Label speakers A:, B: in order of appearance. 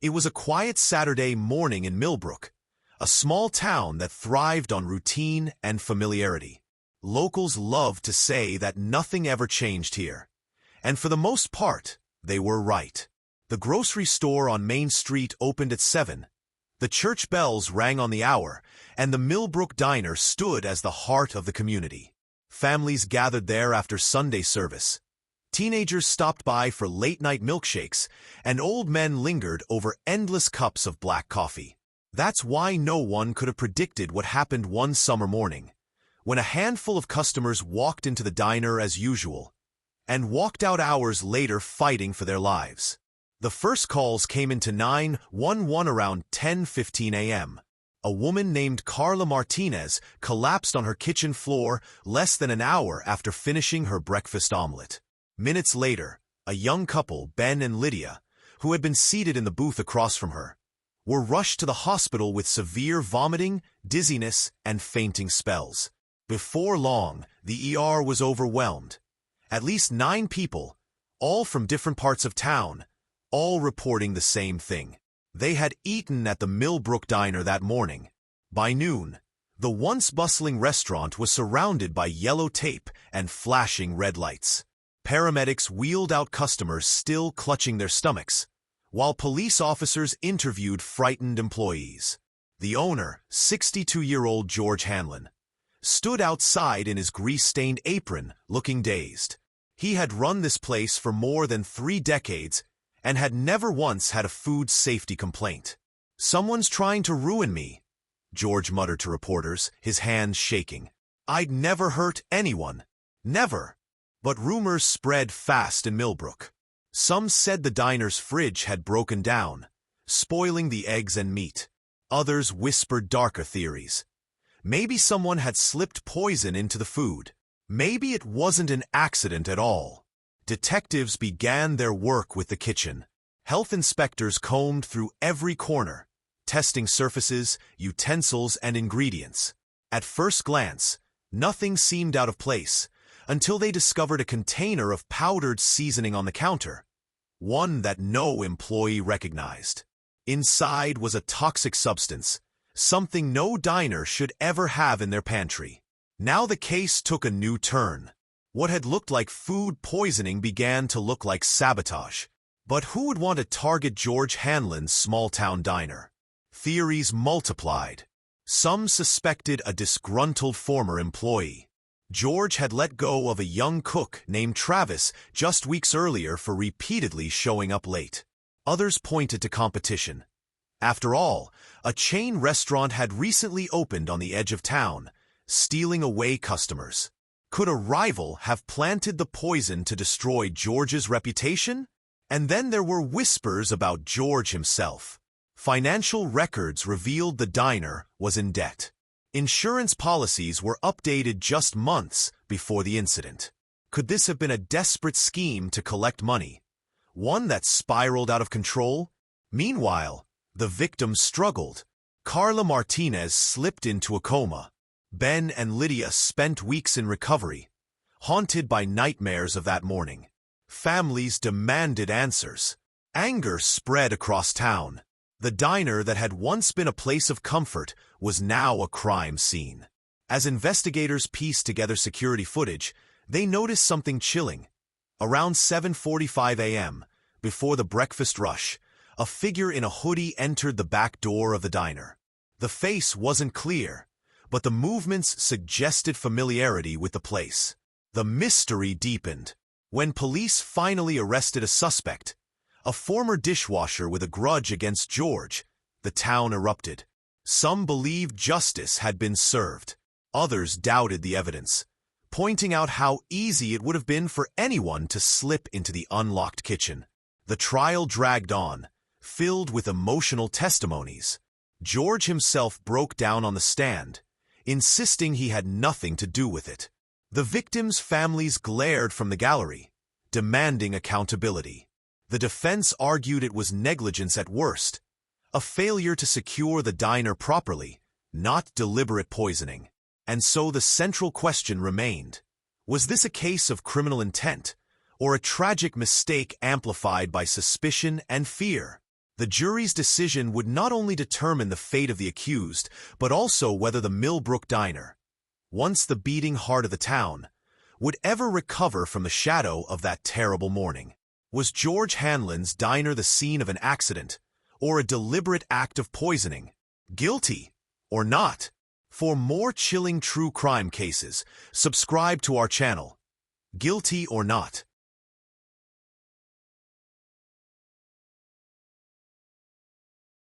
A: It was a quiet Saturday morning in Millbrook, a small town that thrived on routine and familiarity. Locals loved to say that nothing ever changed here, and for the most part, they were right. The grocery store on Main Street opened at 7, the church bells rang on the hour, and the Millbrook Diner stood as the heart of the community. Families gathered there after Sunday service. Teenagers stopped by for late-night milkshakes, and old men lingered over endless cups of black coffee. That's why no one could have predicted what happened one summer morning, when a handful of customers walked into the diner as usual, and walked out hours later fighting for their lives. The first calls came into 911 around 10:15 a.m. A woman named Carla Martinez collapsed on her kitchen floor less than an hour after finishing her breakfast omelet. Minutes later, a young couple, Ben and Lydia, who had been seated in the booth across from her, were rushed to the hospital with severe vomiting, dizziness, and fainting spells. Before long, the ER was overwhelmed. At least 9 people, all from different parts of town, all reporting the same thing. They had eaten at the Millbrook Diner that morning. By noon, the once bustling restaurant was surrounded by yellow tape and flashing red lights. Paramedics wheeled out customers still clutching their stomachs, while police officers interviewed frightened employees. The owner, 62-year-old George Hanlon, stood outside in his grease-stained apron, looking dazed. He had run this place for more than 3 decades and had never once had a food safety complaint. "Someone's trying to ruin me," George muttered to reporters, his hands shaking. "I'd never hurt anyone. Never." But rumors spread fast in Millbrook. Some said the diner's fridge had broken down, spoiling the eggs and meat. Others whispered darker theories. Maybe someone had slipped poison into the food. Maybe it wasn't an accident at all. Detectives began their work with the kitchen. Health inspectors combed through every corner, testing surfaces, utensils, and ingredients. At first glance, nothing seemed out of place, until they discovered a container of powdered seasoning on the counter, one that no employee recognized. Inside was a toxic substance, something no diner should ever have in their pantry. Now the case took a new turn. What had looked like food poisoning began to look like sabotage. But who would want to target George Hanlon's small-town diner? Theories multiplied. Some suspected a disgruntled former employee. George had let go of a young cook named Travis just weeks earlier for repeatedly showing up late. Others pointed to competition. After all, a chain restaurant had recently opened on the edge of town, stealing away customers. Could a rival have planted the poison to destroy George's reputation? And then there were whispers about George himself. Financial records revealed the diner was in debt. Insurance policies were updated just months before the incident. Could this have been a desperate scheme to collect money? One that spiraled out of control? Meanwhile, the victims struggled. Carla Martinez slipped into a coma. Ben and Lydia spent weeks in recovery, haunted by nightmares of that morning. Families demanded answers. Anger spread across town. The diner that had once been a place of comfort was now a crime scene. As investigators pieced together security footage, they noticed something chilling. Around 7:45 a.m., before the breakfast rush, a figure in a hoodie entered the back door of the diner. The face wasn't clear, but the movements suggested familiarity with the place. The mystery deepened. When police finally arrested a suspect, a former dishwasher with a grudge against George, the town erupted. Some believed justice had been served. Others doubted the evidence, pointing out how easy it would have been for anyone to slip into the unlocked kitchen. The trial dragged on, filled with emotional testimonies. George himself broke down on the stand, insisting he had nothing to do with it. The victims' families glared from the gallery, demanding accountability. The defense argued it was negligence at worst, a failure to secure the diner properly, not deliberate poisoning. And so the central question remained: was this a case of criminal intent, or a tragic mistake amplified by suspicion and fear? The jury's decision would not only determine the fate of the accused, but also whether the Millbrook diner, once the beating heart of the town, would ever recover from the shadow of that terrible morning. Was George Hanlon's diner the scene of an accident, or a deliberate act of poisoning? Guilty or not? For more chilling true crime cases, subscribe to our channel. Guilty or not?